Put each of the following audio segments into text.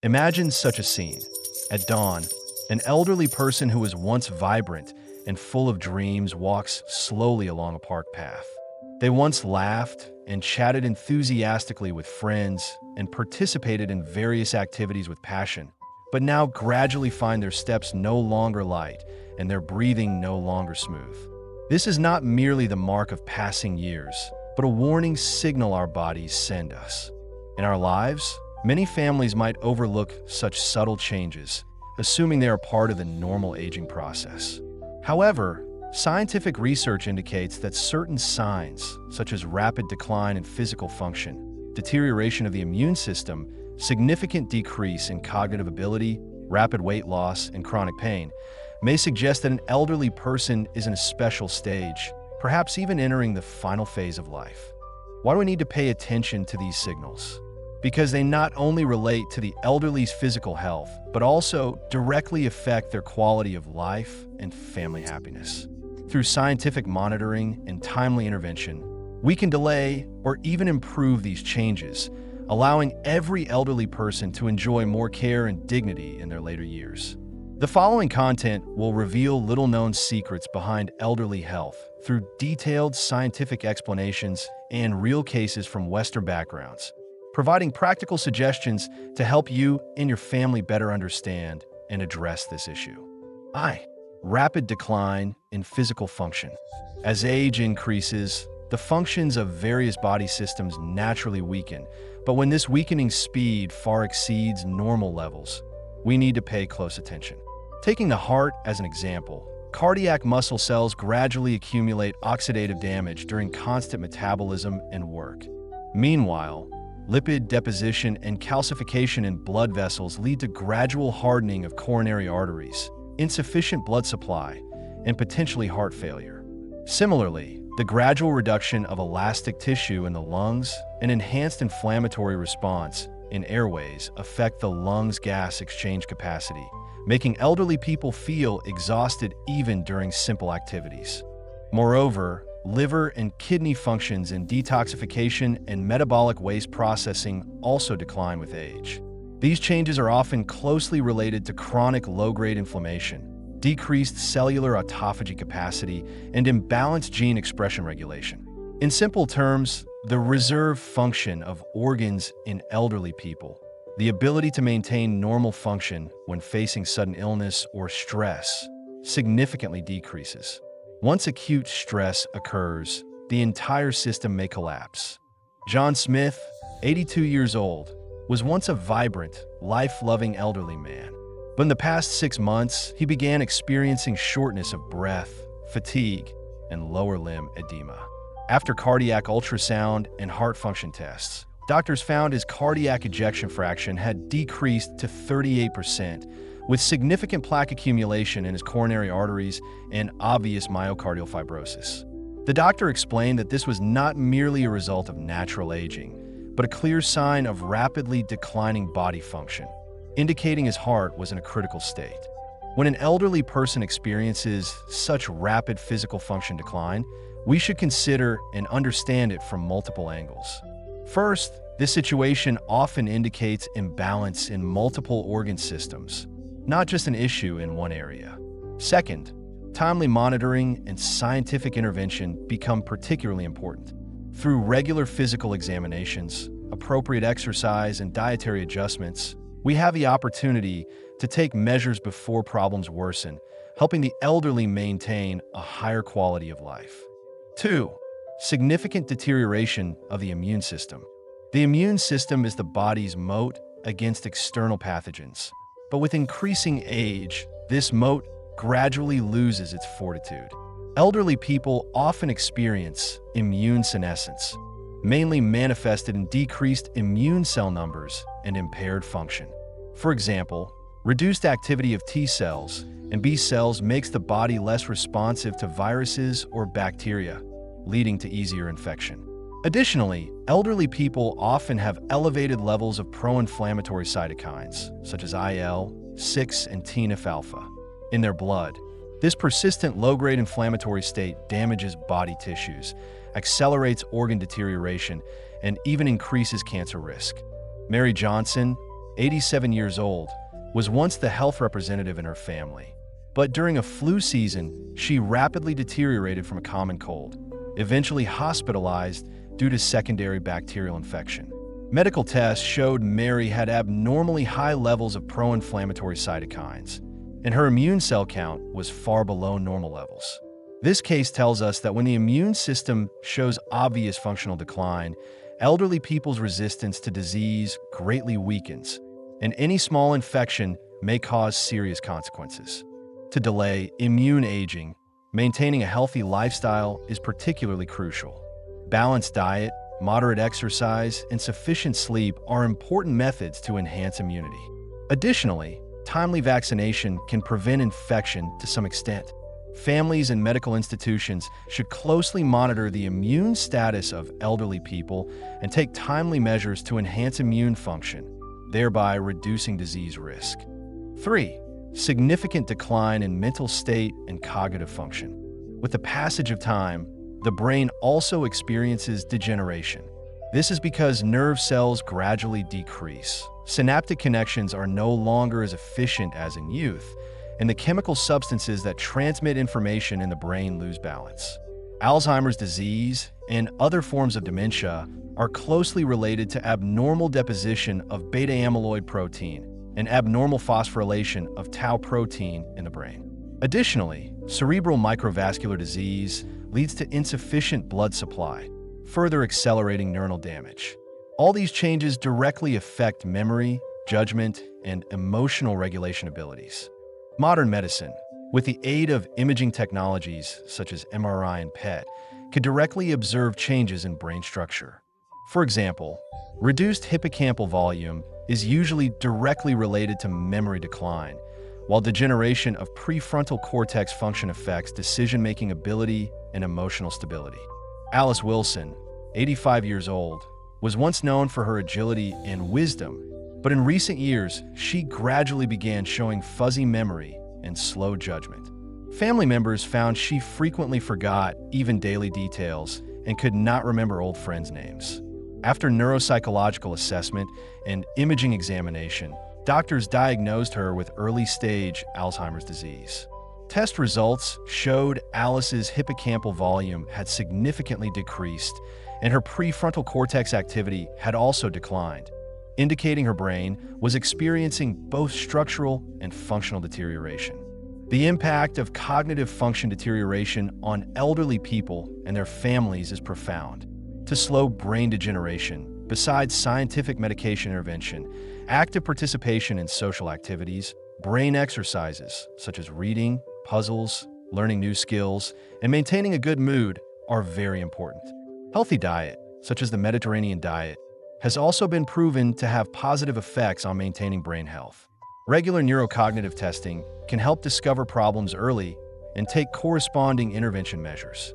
Imagine such a scene. At dawn, an elderly person who was once vibrant and full of dreams walks slowly along a park path. They once laughed and chatted enthusiastically with friends and participated in various activities with passion, but now gradually find their steps no longer light and their breathing no longer smooth. This is not merely the mark of passing years, but a warning signal our bodies send us. In our lives, many families might overlook such subtle changes, assuming they are part of the normal aging process. However, scientific research indicates that certain signs, such as rapid decline in physical function, deterioration of the immune system, significant decrease in cognitive ability, rapid weight loss, and chronic pain, may suggest that an elderly person is in a special stage, perhaps even entering the final phase of life. Why do we need to pay attention to these signals? Because they not only relate to the elderly's physical health, but also directly affect their quality of life and family happiness. Through scientific monitoring and timely intervention, we can delay or even improve these changes, allowing every elderly person to enjoy more care and dignity in their later years. The following content will reveal little-known secrets behind elderly health through detailed scientific explanations and real cases from Western backgrounds, providing practical suggestions to help you and your family better understand and address this issue. Rapid decline in physical function. As age increases, the functions of various body systems naturally weaken, but when this weakening speed far exceeds normal levels, we need to pay close attention. Taking the heart as an example, cardiac muscle cells gradually accumulate oxidative damage during constant metabolism and work. Meanwhile, lipid deposition and calcification in blood vessels lead to gradual hardening of coronary arteries, insufficient blood supply, and potentially heart failure. Similarly, the gradual reduction of elastic tissue in the lungs and enhanced inflammatory response in airways affect the lungs' gas exchange capacity, making elderly people feel exhausted even during simple activities. Moreover, liver and kidney functions in detoxification and metabolic waste processing also decline with age. These changes are often closely related to chronic low-grade inflammation, decreased cellular autophagy capacity, and imbalanced gene expression regulation. In simple terms, the reserve function of organs in elderly people, the ability to maintain normal function when facing sudden illness or stress, significantly decreases. Once acute stress occurs, the entire system may collapse. John Smith, 82 years old, was once a vibrant, life-loving elderly man. But in the past 6 months, he began experiencing shortness of breath, fatigue, and lower limb edema. After cardiac ultrasound and heart function tests, doctors found his cardiac ejection fraction had decreased to 38%, with significant plaque accumulation in his coronary arteries and obvious myocardial fibrosis. The doctor explained that this was not merely a result of natural aging, but a clear sign of rapidly declining body function, indicating his heart was in a critical state. When an elderly person experiences such rapid physical function decline, we should consider and understand it from multiple angles. First, this situation often indicates imbalance in multiple organ systems, not just an issue in one area. Second, timely monitoring and scientific intervention become particularly important. Through regular physical examinations, appropriate exercise, and dietary adjustments, we have the opportunity to take measures before problems worsen, helping the elderly maintain a higher quality of life. 2. Significant deterioration of the immune system. The immune system is the body's moat against external pathogens. But with increasing age, this moat gradually loses its fortitude. Elderly people often experience immune senescence, mainly manifested in decreased immune cell numbers and impaired function. For example, reduced activity of T cells and B cells makes the body less responsive to viruses or bacteria, leading to easier infection. Additionally, elderly people often have elevated levels of pro-inflammatory cytokines, such as IL-6 and TNF-alpha, in their blood. This persistent low-grade inflammatory state damages body tissues, accelerates organ deterioration, and even increases cancer risk. Mary Johnson, 87 years old, was once the health representative in her family. But during a flu season, she rapidly deteriorated from a common cold, eventually hospitalized due to secondary bacterial infection. Medical tests showed Mary had abnormally high levels of pro-inflammatory cytokines, and her immune cell count was far below normal levels. This case tells us that when the immune system shows obvious functional decline, elderly people's resistance to disease greatly weakens, and any small infection may cause serious consequences. To delay immune aging, maintaining a healthy lifestyle is particularly crucial. Balanced diet, moderate exercise, and sufficient sleep are important methods to enhance immunity. Additionally, timely vaccination can prevent infection to some extent. Families and medical institutions should closely monitor the immune status of elderly people and take timely measures to enhance immune function, thereby reducing disease risk. 3. Significant decline in mental state and cognitive function. With the passage of time, the brain also experiences degeneration. This is because nerve cells gradually decrease. Synaptic connections are no longer as efficient as in youth, and the chemical substances that transmit information in the brain lose balance. Alzheimer's disease and other forms of dementia are closely related to abnormal deposition of beta-amyloid protein and abnormal phosphorylation of tau protein in the brain. Additionally, cerebral microvascular disease leads to insufficient blood supply, further accelerating neuronal damage. All these changes directly affect memory, judgment, and emotional regulation abilities. Modern medicine, with the aid of imaging technologies such as MRI and PET, could directly observe changes in brain structure. For example, reduced hippocampal volume is usually directly related to memory decline, while degeneration of prefrontal cortex function affects decision-making ability and emotional stability. Alice Wilson, 85 years old, was once known for her agility and wisdom, but in recent years, she gradually began showing fuzzy memory and slow judgment. Family members found she frequently forgot even daily details and could not remember old friends' names. After neuropsychological assessment and imaging examination, doctors diagnosed her with early-stage Alzheimer's disease. Test results showed Alice's hippocampal volume had significantly decreased, and her prefrontal cortex activity had also declined, indicating her brain was experiencing both structural and functional deterioration. The impact of cognitive function deterioration on elderly people and their families is profound. To slow brain degeneration, besides scientific medication intervention, active participation in social activities, brain exercises such as reading, puzzles, learning new skills, and maintaining a good mood are very important. Healthy diet, such as the Mediterranean diet, has also been proven to have positive effects on maintaining brain health. Regular neurocognitive testing can help discover problems early and take corresponding intervention measures.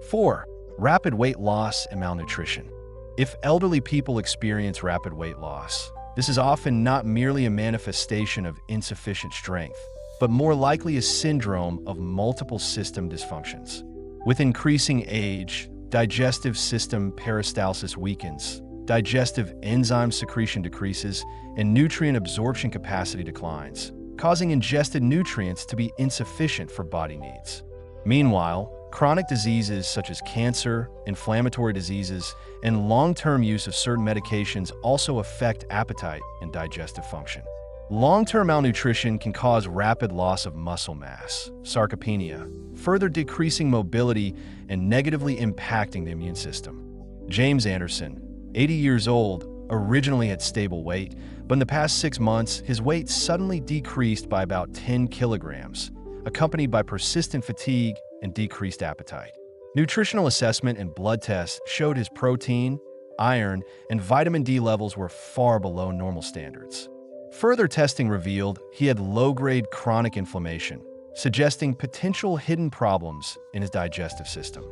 4. Rapid weight loss and malnutrition. If elderly people experience rapid weight loss, this is often not merely a manifestation of insufficient strength, but more likely a syndrome of multiple system dysfunctions. With increasing age, digestive system peristalsis weakens, digestive enzyme secretion decreases, and nutrient absorption capacity declines, causing ingested nutrients to be insufficient for body needs. Meanwhile, chronic diseases such as cancer, inflammatory diseases, and long-term use of certain medications also affect appetite and digestive function. Long-term malnutrition can cause rapid loss of muscle mass, sarcopenia, further decreasing mobility and negatively impacting the immune system. James Anderson, 80 years old, originally had stable weight, but in the past 6 months, his weight suddenly decreased by about 10 kilograms, accompanied by persistent fatigue and decreased appetite. Nutritional assessment and blood tests showed his protein, iron, and vitamin D levels were far below normal standards. Further testing revealed he had low-grade chronic inflammation, suggesting potential hidden problems in his digestive system.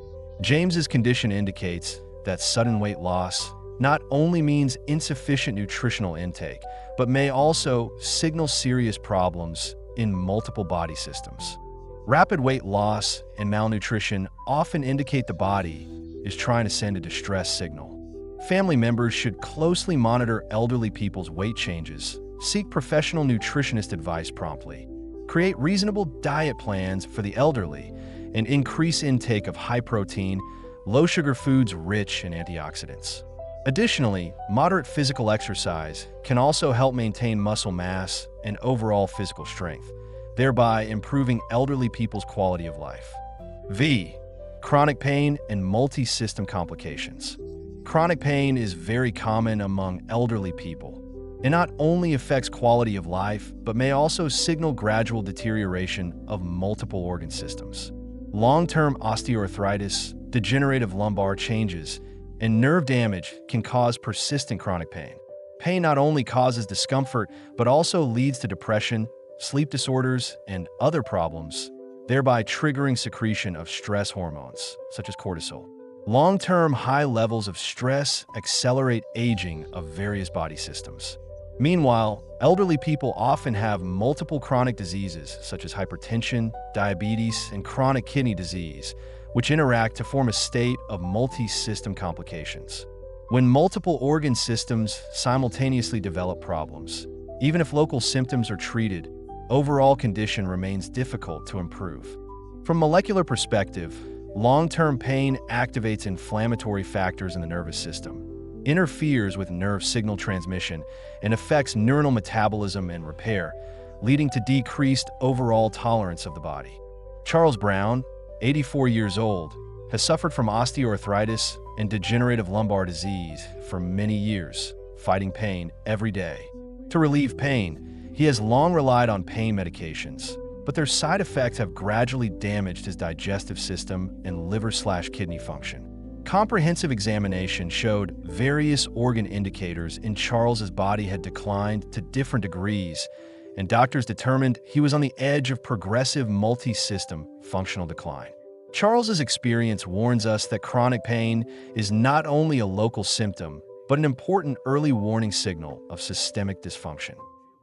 James's condition indicates that sudden weight loss not only means insufficient nutritional intake, but may also signal serious problems in multiple body systems. Rapid weight loss and malnutrition often indicate the body is trying to send a distress signal. Family members should closely monitor elderly people's weight changes, Seek professional nutritionist advice promptly. Create reasonable diet plans for the elderly and increase intake of high-protein, low-sugar foods rich in antioxidants. Additionally, moderate physical exercise can also help maintain muscle mass and overall physical strength, thereby improving elderly people's quality of life. V. Chronic pain and multi-system complications. Chronic pain is very common among elderly people. It not only affects quality of life, but may also signal gradual deterioration of multiple organ systems. Long-term osteoarthritis, degenerative lumbar changes, and nerve damage can cause persistent chronic pain. Pain not only causes discomfort, but also leads to depression, sleep disorders, and other problems, thereby triggering secretion of stress hormones, such as cortisol. Long-term high levels of stress accelerate aging of various body systems. Meanwhile, elderly people often have multiple chronic diseases such as hypertension, diabetes, and chronic kidney disease, which interact to form a state of multi-system complications. When multiple organ systems simultaneously develop problems, even if local symptoms are treated, overall condition remains difficult to improve. From a molecular perspective, long-term pain activates inflammatory factors in the nervous system, interferes with nerve signal transmission, and affects neuronal metabolism and repair, leading to decreased overall tolerance of the body. Charles Brown, 84 years old, has suffered from osteoarthritis and degenerative lumbar disease for many years, fighting pain every day. To relieve pain, he has long relied on pain medications, but their side effects have gradually damaged his digestive system and liver/kidney function. Comprehensive examination showed various organ indicators in Charles's body had declined to different degrees, and doctors determined he was on the edge of progressive multi-system functional decline. Charles's experience warns us that chronic pain is not only a local symptom, but an important early warning signal of systemic dysfunction.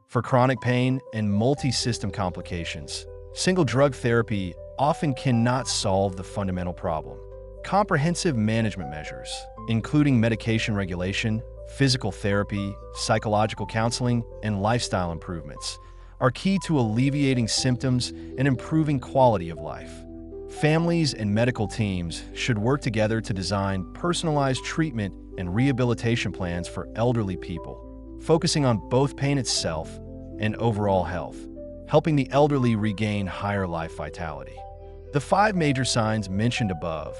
For chronic pain and multi-system complications, single drug therapy often cannot solve the fundamental problem. Comprehensive management measures, including medication regulation, physical therapy, psychological counseling, and lifestyle improvements, are key to alleviating symptoms and improving quality of life. Families and medical teams should work together to design personalized treatment and rehabilitation plans for elderly people, focusing on both pain itself and overall health, helping the elderly regain higher life vitality. The 5 major signs mentioned above: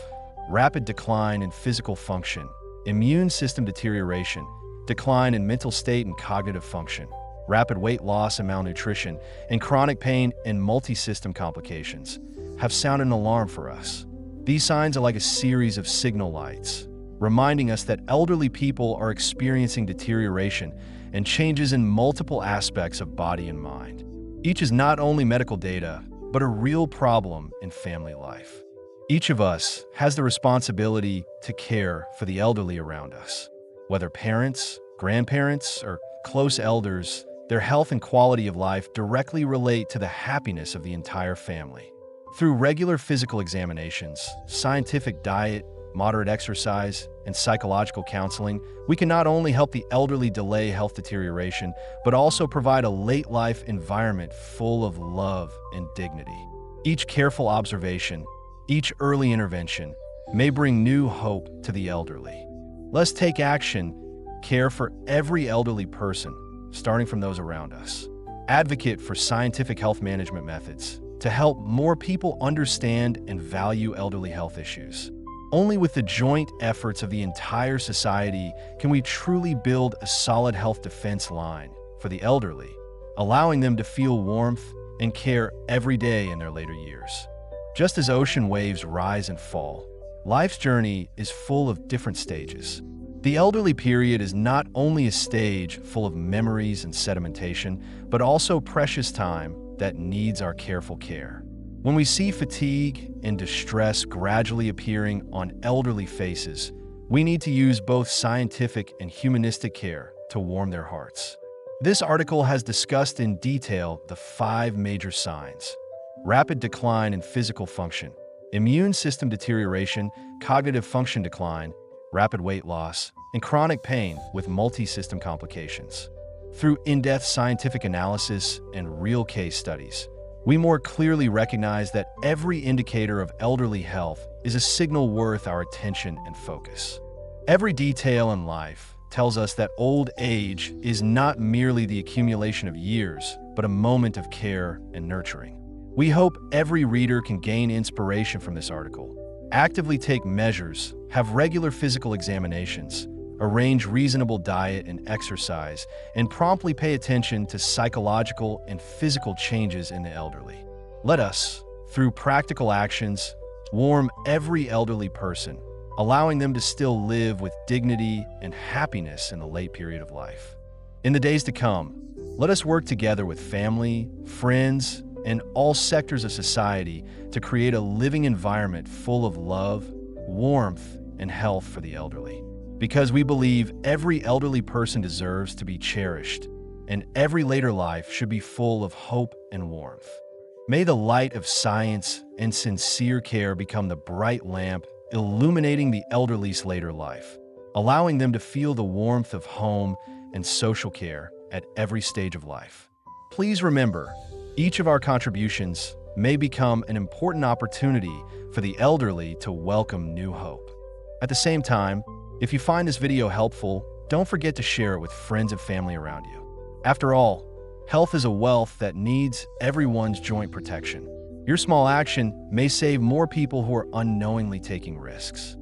rapid decline in physical function, immune system deterioration, decline in mental state and cognitive function, rapid weight loss and malnutrition, and chronic pain and multi-system complications, have sounded an alarm for us. These signs are like a series of signal lights, reminding us that elderly people are experiencing deterioration and changes in multiple aspects of body and mind. Each is not only medical data, but a real problem in family life. Each of us has the responsibility to care for the elderly around us. Whether parents, grandparents, or close elders, their health and quality of life directly relate to the happiness of the entire family. Through regular physical examinations, scientific diet, moderate exercise, and psychological counseling, we can not only help the elderly delay health deterioration, but also provide a late-life environment full of love and dignity. Each careful observation, each early intervention, may bring new hope to the elderly. Let's take action, care for every elderly person, starting from those around us. Advocate for scientific health management methods to help more people understand and value elderly health issues. Only with the joint efforts of the entire society can we truly build a solid health defense line for the elderly, allowing them to feel warmth and care every day in their later years. Just as ocean waves rise and fall, life's journey is full of different stages. The elderly period is not only a stage full of memories and sedimentation, but also precious time that needs our careful care. When we see fatigue and distress gradually appearing on elderly faces, we need to use both scientific and humanistic care to warm their hearts. This article has discussed in detail the 5 major signs: rapid decline in physical function, immune system deterioration, cognitive function decline, rapid weight loss, and chronic pain with multi-system complications. Through in-depth scientific analysis and real case studies, we more clearly recognize that every indicator of elderly health is a signal worth our attention and focus. Every detail in life tells us that old age is not merely the accumulation of years, but a moment of care and nurturing. We hope every reader can gain inspiration from this article, actively take measures, have regular physical examinations, arrange reasonable diet and exercise, and promptly pay attention to psychological and physical changes in the elderly. Let us, through practical actions, warm every elderly person, allowing them to still live with dignity and happiness in the late period of life. In the days to come, let us work together with family, friends, and all sectors of society to create a living environment full of love, warmth, and health for the elderly. Because we believe every elderly person deserves to be cherished, and every later life should be full of hope and warmth. May the light of science and sincere care become the bright lamp illuminating the elderly's later life, allowing them to feel the warmth of home and social care at every stage of life. Please remember, each of our contributions may become an important opportunity for the elderly to welcome new hope. At the same time, if you find this video helpful, don't forget to share it with friends and family around you. After all, health is a wealth that needs everyone's joint protection. Your small action may save more people who are unknowingly taking risks.